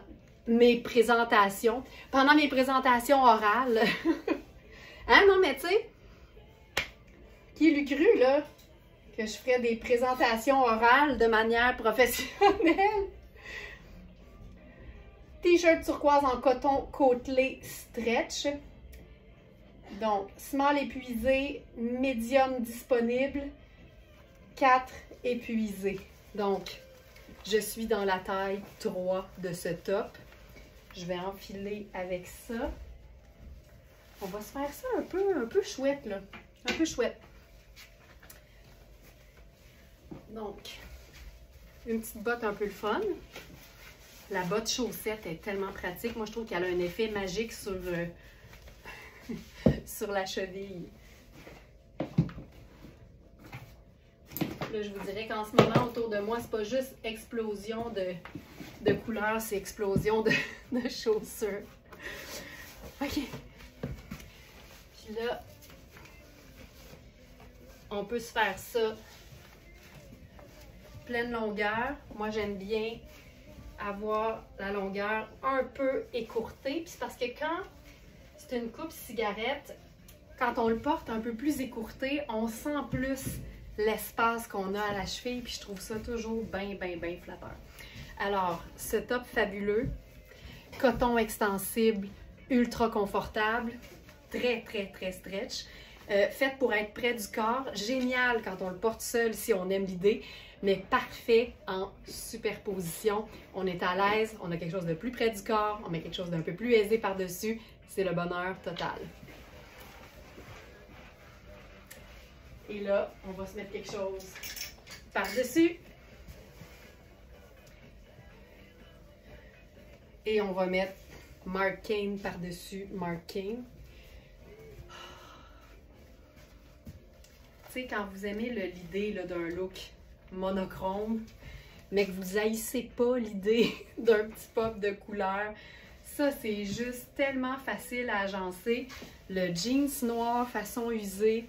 mes présentations. Pendant mes présentations orales. Hein, non, mais tu sais, qui l'eût cru, là, que je ferais des présentations orales de manière professionnelle? T-shirt turquoise en coton côtelé stretch. Donc, small épuisé, médium disponible, 4 épuisés. Donc, je suis dans la taille 3 de ce top. Je vais enfiler avec ça. On va se faire ça un peu chouette, là. Un peu chouette. Donc, une petite botte un peu le fun. La botte chaussette est tellement pratique. Moi, je trouve qu'elle a un effet magique sur... sur la cheville. Là, je vous dirais qu'en ce moment, autour de moi, c'est pas juste explosion de couleurs, c'est explosion de chaussures. OK. Puis là, on peut se faire ça pleine longueur. Moi, j'aime bien avoir la longueur un peu écourtée. Puis c'est parce que quand c'est une coupe cigarette, quand on le porte un peu plus écourté, on sent plus l'espace qu'on a à la cheville, puis je trouve ça toujours bien flatteur. Alors, ce top fabuleux, coton extensible, ultra confortable, très, très, très stretch. Fait pour être près du corps, génial quand on le porte seul si on aime l'idée, mais parfait en superposition. On est à l'aise, on a quelque chose de plus près du corps, on met quelque chose d'un peu plus aisé par-dessus, c'est le bonheur total. Et là, on va se mettre quelque chose par-dessus. Et on va mettre Marc Cain par-dessus Marc Cain. Tu sais, quand vous aimez l'idée d'un look monochrome, mais que vous haïssez pas l'idée d'un petit pop de couleur, ça, c'est juste tellement facile à agencer. Le jeans noir façon usée,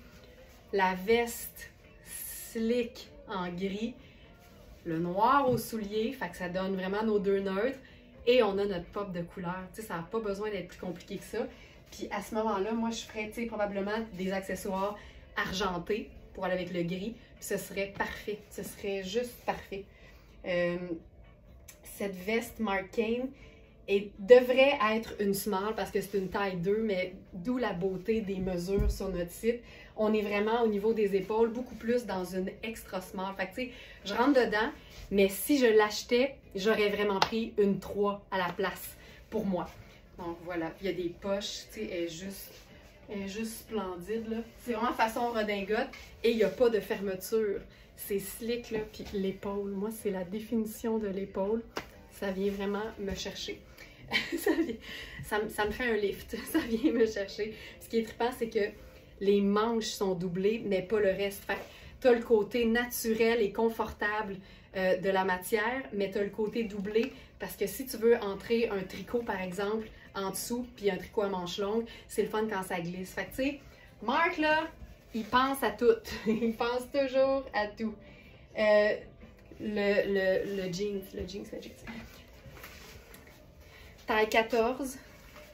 la veste slick en gris, le noir aux souliers, fait que ça donne vraiment nos deux neutres, et on a notre pop de couleur. Tu sais, ça n'a pas besoin d'être plus compliqué que ça. Puis à ce moment-là, moi, je ferais, tu sais, probablement des accessoires argentés pour aller avec le gris, puis ce serait parfait. Ce serait juste parfait. Cette veste Marc Cain devrait être une small parce que c'est une taille 2, mais d'où la beauté des mesures sur notre site. On est vraiment au niveau des épaules, beaucoup plus dans une extra small. Fait que tu sais, je rentre dedans, mais si je l'achetais, j'aurais vraiment pris une 3 à la place pour moi. Donc voilà, il y a des poches, tu sais, elle est juste splendide là. C'est vraiment façon redingote et il n'y a pas de fermeture. C'est slick là, puis l'épaule, moi c'est la définition de l'épaule. Ça vient vraiment me chercher. ça me fait un lift, ça vient me chercher. Ce qui est trippant, c'est que les manches sont doublées, mais pas le reste. Fait que t'as le côté naturel et confortable de la matière, mais t'as le côté doublé, parce que si tu veux entrer un tricot, par exemple, en dessous, puis un tricot à manches longues, c'est le fun quand ça glisse. Fait que tu sais, Marc, là, il pense à tout. Il pense toujours à tout. Le jeans. Taille 14,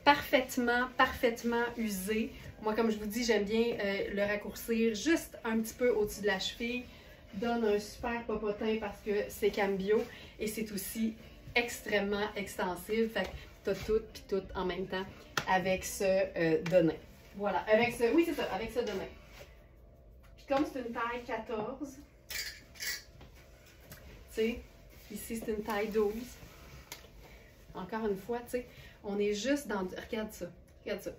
parfaitement usé. Moi, comme je vous dis, j'aime bien le raccourcir juste un petit peu au-dessus de la cheville. Donne un super popotin parce que c'est cambio et c'est aussi extrêmement extensive. Fait que t'as tout puis tout en même temps avec ce denim. Voilà, avec ce, oui c'est ça, avec ce denim. Puis comme c'est une taille 14, tu sais, ici c'est une taille 12. Encore une fois, tu sais, on est juste dans... Regarde ça, regarde ça.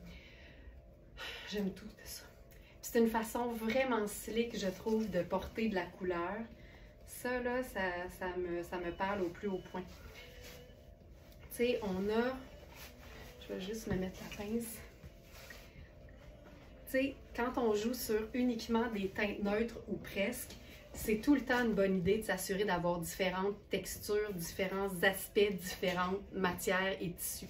J'aime tout de ça. C'est une façon vraiment slick, je trouve, de porter de la couleur. Ça, là, ça me parle au plus haut point. Tu sais, on a... Je vais juste me mettre la pince. Tu sais, quand on joue sur uniquement des teintes neutres ou presque, c'est tout le temps une bonne idée de s'assurer d'avoir différentes textures, différents aspects, différentes matières et tissus.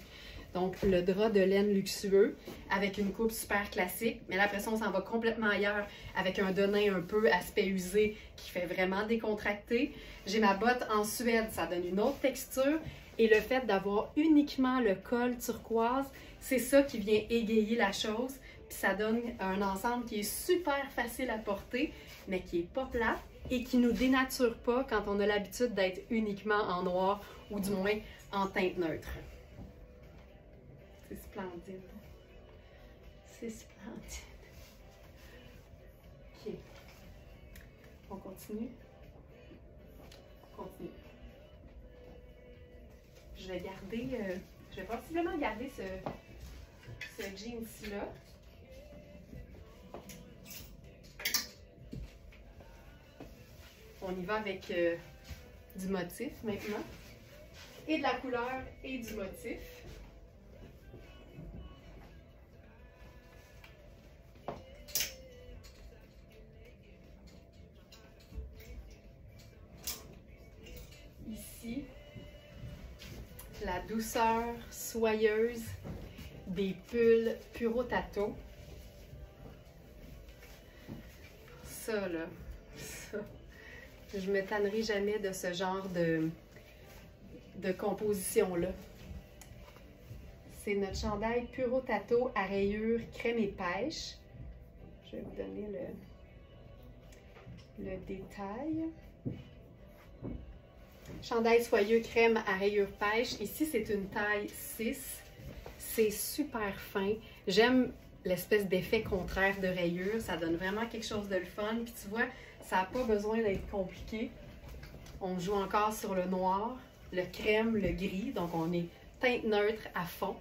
Donc, le drap de laine luxueux avec une coupe super classique. Mais là, après ça, on s'en va complètement ailleurs avec un denim un peu aspect usé qui fait vraiment décontracté. J'ai ma botte en suède, ça donne une autre texture. Et le fait d'avoir uniquement le col turquoise, c'est ça qui vient égayer la chose. Puis ça donne un ensemble qui est super facile à porter, mais qui n'est pas plat et qui ne nous dénature pas quand on a l'habitude d'être uniquement en noir ou du moins en teinte neutre. C'est splendide. C'est splendide. OK. On continue? On continue. Je vais garder, je vais possiblement garder ce jeans-là. On y va avec du motif maintenant. Et de la couleur et du motif. Ici, la douceur soyeuse des pulls Puro Tato. Ça, là, ça. Je me tannerai jamais de ce genre de composition-là. C'est notre chandail Puro Tato à rayures crème et pêche. Je vais vous donner le détail. Chandail soyeux crème à rayures pêche. Ici, c'est une taille 6. C'est super fin. J'aime l'espèce d'effet contraire de rayures. Ça donne vraiment quelque chose de le fun. Puis tu vois, ça n'a pas besoin d'être compliqué. On joue encore sur le noir, le crème, le gris. Donc, on est teinte neutre à fond.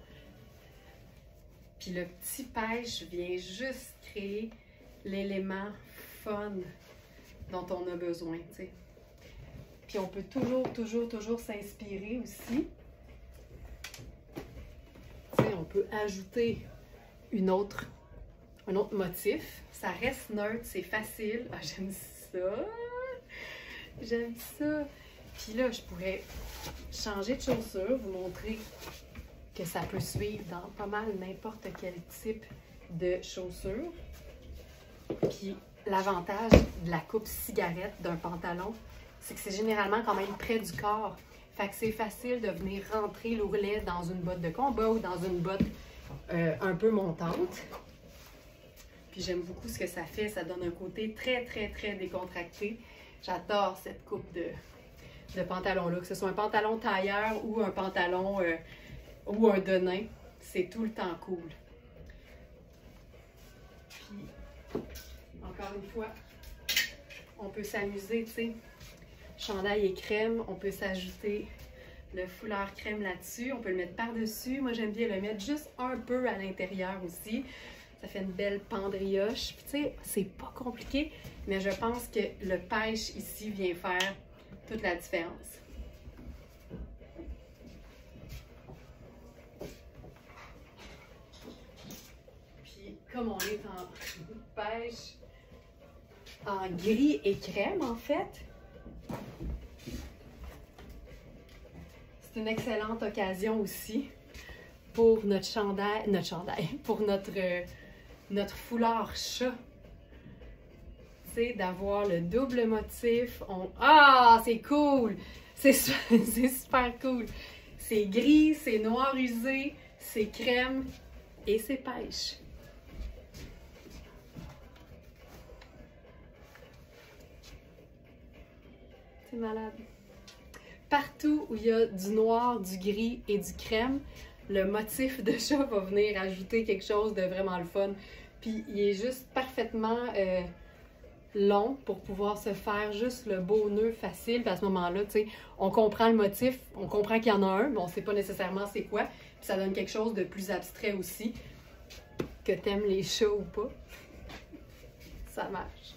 Puis le petit pêche vient juste créer l'élément fun dont on a besoin, tu sais. Puis on peut toujours s'inspirer aussi. Tu sais, on peut ajouter un autre motif. Ça reste neutre, c'est facile. Ah, j'aime ça! J'aime ça! Puis là, je pourrais changer de chaussure, vous montrer que ça peut suivre dans pas mal n'importe quel type de chaussure. Puis l'avantage de la coupe cigarette d'un pantalon, c'est que c'est généralement quand même près du corps. Fait que c'est facile de venir rentrer l'ourlet dans une botte de combat ou dans une botte un peu montante. Puis j'aime beaucoup ce que ça fait. Ça donne un côté très décontracté. J'adore cette coupe de pantalon-là. Que ce soit un pantalon tailleur ou un pantalon ou un denim, c'est tout le temps cool. Puis, encore une fois, on peut s'amuser, tu sais. Chandail et crème, on peut s'ajouter le foulard crème là-dessus. On peut le mettre par-dessus. Moi, j'aime bien le mettre juste un peu à l'intérieur aussi. Ça fait une belle pendrioche. Puis, tu sais, c'est pas compliqué, mais je pense que le pêche ici vient faire toute la différence. Puis, comme on est en pêche en gris et crème, en fait, c'est une excellente occasion aussi pour notre chandail, pour notre foulard chat. Tu sais, d'avoir le double motif. Ah, c'est cool! C'est super cool! C'est gris, c'est noir usé, c'est crème et c'est pêche. C'est malade. Partout où il y a du noir, du gris et du crème, le motif de chat va venir ajouter quelque chose de vraiment le fun. Puis il est juste parfaitement long pour pouvoir se faire juste le beau nœud facile. Puis à ce moment-là, tu sais, on comprend le motif, on comprend qu'il y en a un, mais on ne sait pas nécessairement c'est quoi. Puis ça donne quelque chose de plus abstrait aussi. Que t'aimes les chats ou pas, ça marche.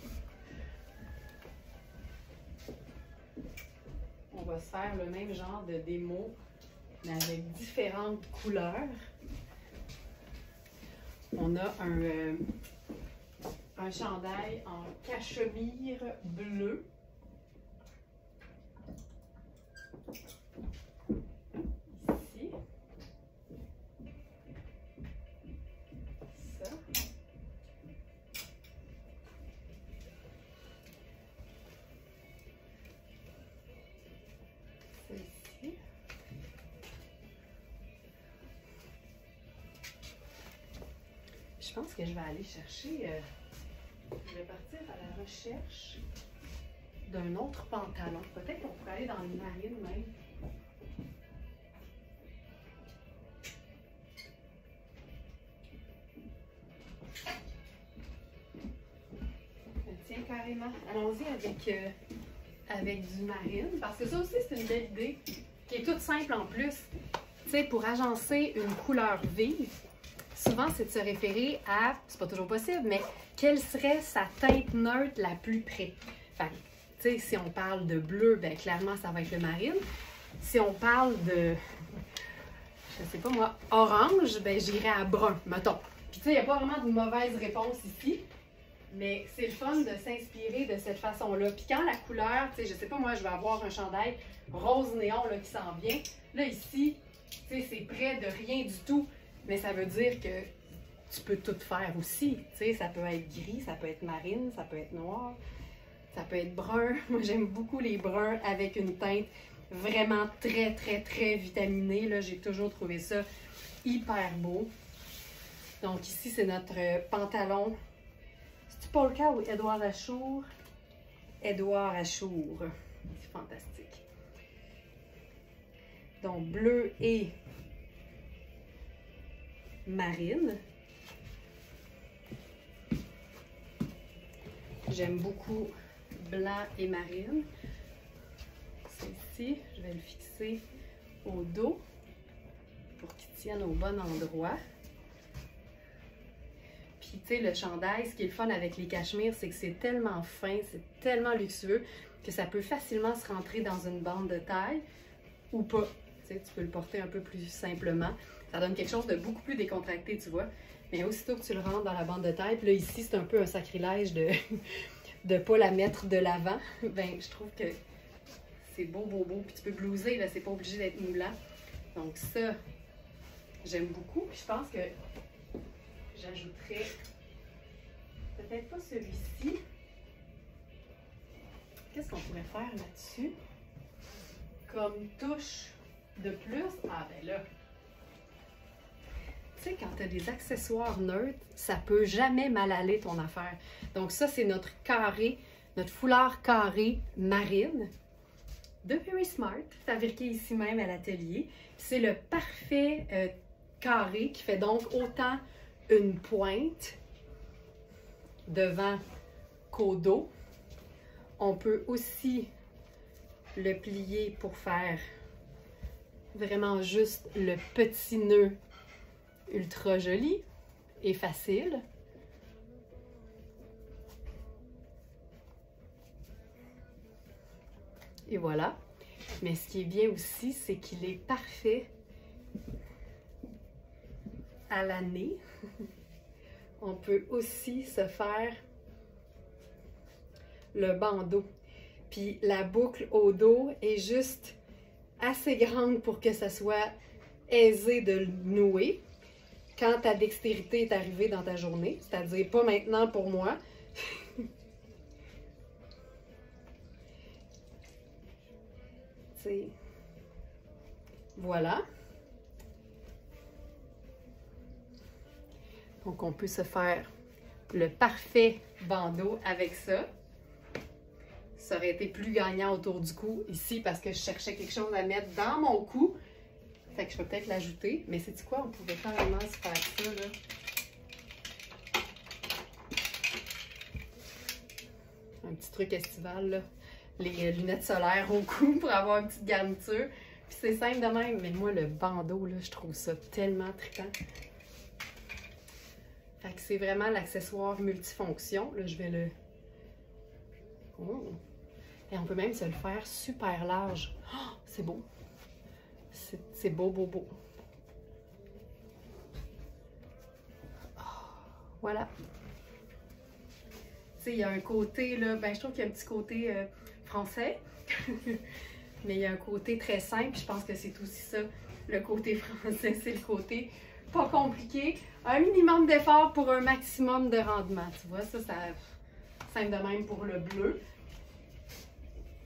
On va se faire le même genre de démo, mais avec différentes couleurs. On a un chandail en cachemire bleu. Ici. Ça. Celle-ci. Je pense que je vais aller chercher, je vais partir à la recherche d'un autre pantalon. Peut-être qu'on pourrait aller dans les marines même. Tiens, carrément. Allons-y avec du marine, parce que ça aussi, c'est une belle idée, qui est toute simple en plus. Tu sais, pour agencer une couleur vive, souvent, c'est de se référer à, c'est pas toujours possible, mais quelle serait sa teinte neutre la plus près. Fait tu sais, si on parle de bleu, bien clairement, ça va être le marine. Si on parle de, je sais pas moi, orange, ben j'irais à brun, mettons. Puis tu sais, il n'y a pas vraiment de mauvaise réponse ici, mais c'est le fun de s'inspirer de cette façon-là. Puis quand la couleur, tu sais, je sais pas moi, je vais avoir un chandail rose néon là, qui s'en vient. Là, ici, tu sais, c'est près de rien du tout. Mais ça veut dire que tu peux tout faire aussi. Tu sais, ça peut être gris, ça peut être marine, ça peut être noir, ça peut être brun. Moi, j'aime beaucoup les bruns avec une teinte vraiment très vitaminée. Là, j'ai toujours trouvé ça hyper beau. Donc ici, c'est notre pantalon. C'est-tu Polka ou Édouard Achour? Édouard Achour. C'est fantastique. Donc, bleu et marine. J'aime beaucoup blanc et marine. Celle-ci, je vais le fixer au dos pour qu'il tienne au bon endroit. Puis, tu sais, le chandail, ce qui est le fun avec les cachemires, c'est que c'est tellement fin, c'est tellement luxueux que ça peut facilement se rentrer dans une bande de taille ou pas. Tu sais, tu peux le porter un peu plus simplement. Ça donne quelque chose de beaucoup plus décontracté, tu vois. Mais aussitôt que tu le rentres dans la bande de taille, puis là, ici, c'est un peu un sacrilège de ne pas la mettre de l'avant. Ben, je trouve que c'est beau, beau, beau. Puis tu peux blouser, là, c'est pas obligé d'être moulant. Donc ça, j'aime beaucoup. Puis je pense que j'ajouterais peut-être pas celui-ci. Qu'est-ce qu'on pourrait faire là-dessus? Comme touche de plus. Ah ben là, tu sais, quand tu as des accessoires neutres, ça peut jamais mal aller ton affaire. Donc ça, c'est notre carré, notre foulard carré marine de Very Smart, fabriqué ici même à l'atelier. C'est le parfait carré qui fait donc autant une pointe devant qu'au dos. On peut aussi le plier pour faire vraiment juste le petit nœud ultra joli et facile. Et voilà. Mais ce qui est bien aussi, c'est qu'il est parfait à l'année. On peut aussi se faire le bandeau. Puis la boucle au dos est juste assez grande pour que ça soit aisé de le nouer quand ta dextérité est arrivée dans ta journée, c'est-à-dire pas maintenant pour moi. Voilà. Donc on peut se faire le parfait bandeau avec ça. Ça aurait été plus gagnant autour du cou ici parce que je cherchais quelque chose à mettre dans mon cou. Fait que je peux peut-être l'ajouter. Mais sais-tu quoi? On pouvait carrément se faire ça, là. Un petit truc estival, là. Les lunettes solaires au cou pour avoir une petite garniture. Puis c'est simple de même. Mais moi, le bandeau, là, je trouve ça tellement trippant. Fait que c'est vraiment l'accessoire multifonction. Là, je vais le... Oh. Et on peut même se le faire super large. Oh, c'est beau. C'est beau, beau, beau. Oh, voilà. Tu sais, il y a un côté, là, ben je trouve qu'il y a un petit côté français. Mais il y a un côté très simple. Je pense que c'est aussi ça, le côté français. C'est le côté pas compliqué. Un minimum d'effort pour un maximum de rendement. Tu vois, ça simple de même pour le bleu.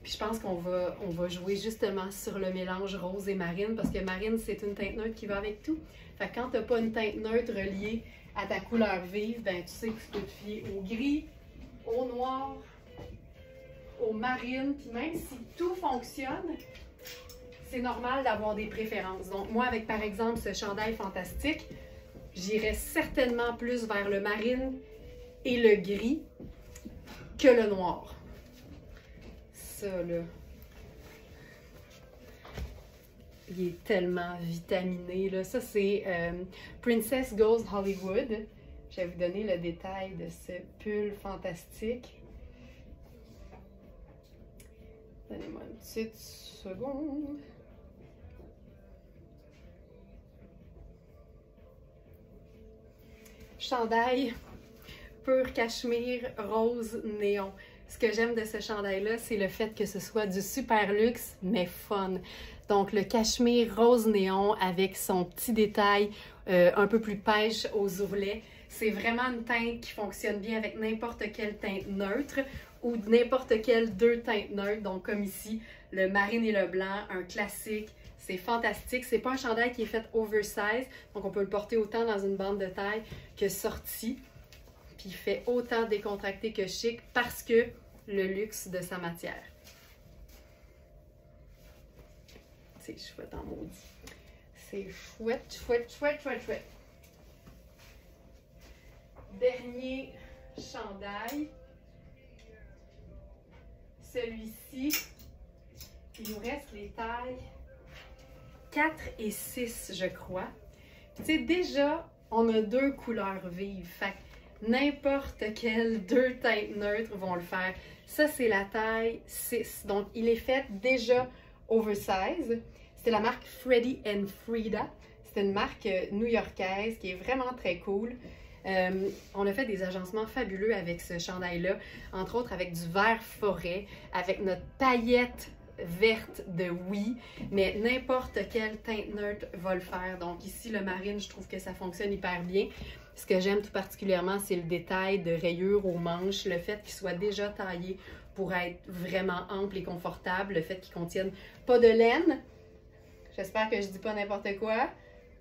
Puis je pense qu'on va jouer justement sur le mélange rose et marine parce que marine, c'est une teinte neutre qui va avec tout. Fait que quand tu n'as pas une teinte neutre reliée à ta couleur vive, ben tu sais que tu peux te fier au gris, au noir, au marine. Puis même si tout fonctionne, c'est normal d'avoir des préférences. Donc moi, avec par exemple ce chandail fantastique, j'irais certainement plus vers le marine et le gris que le noir. Ça, là, il est tellement vitaminé, là. Ça, c'est Princess Goes Hollywood. Je vais vous donner le détail de ce pull fantastique. Donnez-moi une petite seconde. Chandail pur cachemire rose néon. Ce que j'aime de ce chandail-là, c'est le fait que ce soit du super luxe, mais fun. Donc, le cachemire rose néon avec son petit détail un peu plus pêche aux ourlets. C'est vraiment une teinte qui fonctionne bien avec n'importe quelle teinte neutre ou n'importe quelle deux teintes neutres. Donc, comme ici, le marine et le blanc, un classique. C'est fantastique. C'est pas un chandail qui est fait oversize. Donc, on peut le porter autant dans une bande de taille que sorti. Puis, il fait autant décontracté que chic parce que le luxe de sa matière. c'est chouette en maudit. C'est chouette, chouette, chouette, chouette, chouette. Dernier chandail. Celui-ci, il nous reste les tailles 4 et 6, je crois. Tu sais, déjà, on a 2 couleurs vives. Fait que n'importe quelles 2 teintes neutres vont le faire. Ça, c'est la taille 6. Donc, il est fait déjà oversize. C'est la marque Freddie and Frida. C'est une marque new-yorkaise qui est vraiment très cool. On a fait des agencements fabuleux avec ce chandail-là, entre autres avec du vert forêt, avec notre paillette verte de oui, mais n'importe quelle teinte neutre va le faire. Donc ici, le marine, je trouve que ça fonctionne hyper bien. Ce que j'aime tout particulièrement, c'est le détail de rayures aux manches, le fait qu'il soit déjà taillé pour être vraiment ample et confortable, le fait qu'il contienne pas de laine. J'espère que je dis pas n'importe quoi.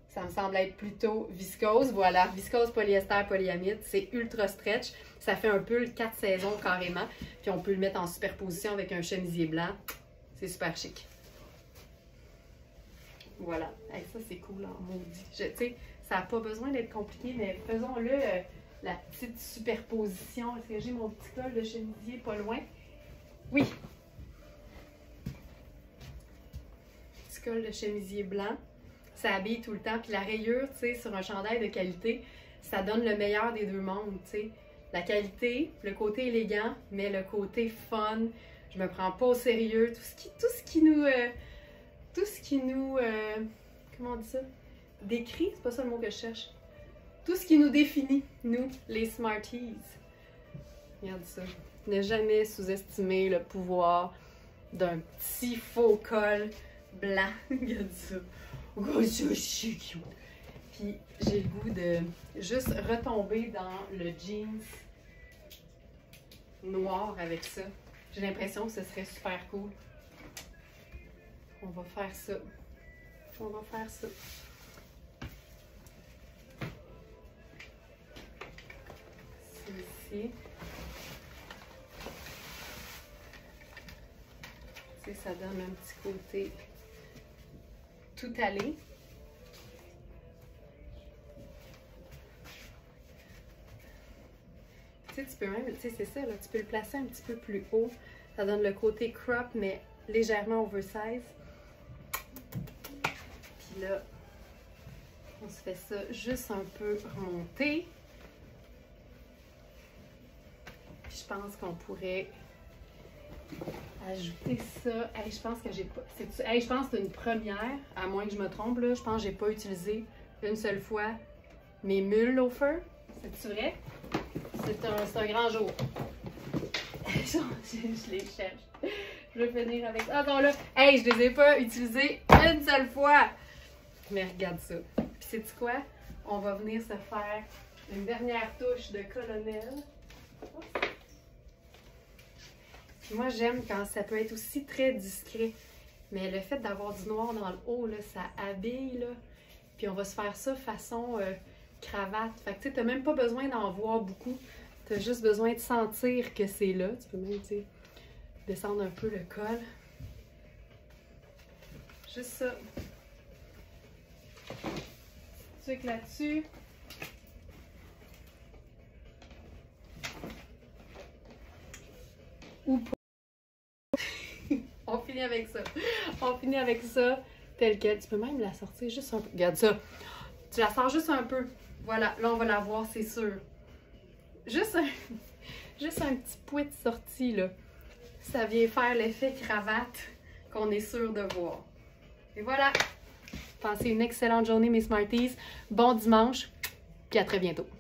Ça me semble être plutôt viscose. Voilà, viscose, polyester, polyamide. C'est ultra stretch. Ça fait un pull 4 saisons carrément. Puis on peut le mettre en superposition avec un chemisier blanc. C'est super chic. Voilà. Hey, ça, c'est cool en maudit. Tu sais, ça n'a pas besoin d'être compliqué, mais faisons-le la petite superposition. Est-ce que j'ai mon petit col de chemisier pas loin? Oui. Petit col de chemisier blanc. Ça habille tout le temps. Puis la rayure, tu sais, sur un chandail de qualité, ça donne le meilleur des deux mondes, tu sais. La qualité, le côté élégant, mais le côté fun. Je me prends pas au sérieux. Tout ce qui nous, comment on dit ça? Décrit, c'est pas ça le mot que je cherche. Tout ce qui nous définit, nous, les Smarties. Regarde ça. Ne jamais sous-estimer le pouvoir d'un petit faux col blanc. Regarde ça. Oh, c'est chic. Puis j'ai le goût de juste retomber dans le jeans noir avec ça. J'ai l'impression que ce serait super cool. On va faire ça. On va faire ça. C'est ici. Tu sais, ça donne un petit côté tout allé. Tu sais, tu peux même, tu sais, c'est ça, là, tu peux le placer un petit peu plus haut. Ça donne le côté crop, mais légèrement oversize. Puis là, on se fait ça juste un peu remonter. Puis je pense qu'on pourrait ajouter ça. Hey, je pense que j'ai pas. Hey, je pense que c'est une première, à moins que je me trompe, là. Je pense que j'ai pas utilisé une seule fois mes mules loafers. C'est vrai? C'est un grand jour. je les cherche. Je vais finir avec ça. Attends là. Hey, je les ai pas utilisés une seule fois. Mais regarde ça. Puis sais-tu quoi? On va venir se faire une dernière touche de colonel. Puis moi, j'aime quand ça peut être aussi très discret. Mais le fait d'avoir du noir dans le haut, là, ça habille, là. Puis on va se faire ça façon cravate. Fait que tu sais, t'as même pas besoin d'en voir beaucoup. T'as juste besoin de sentir que c'est là. Tu peux même, tu sais, descendre un peu le col. Juste ça. Truc là-dessus. Ou pas. On finit avec ça. On finit avec ça tel quel. Tu peux même la sortir juste un peu. Regarde ça. Tu la sors juste un peu. Voilà. Là, on va la voir, c'est sûr. Juste un petit pouet de sortie, là. Ça vient faire l'effet cravate qu'on est sûr de voir. Et voilà. Passez une excellente journée, mes Smarties. Bon dimanche. Puis à très bientôt.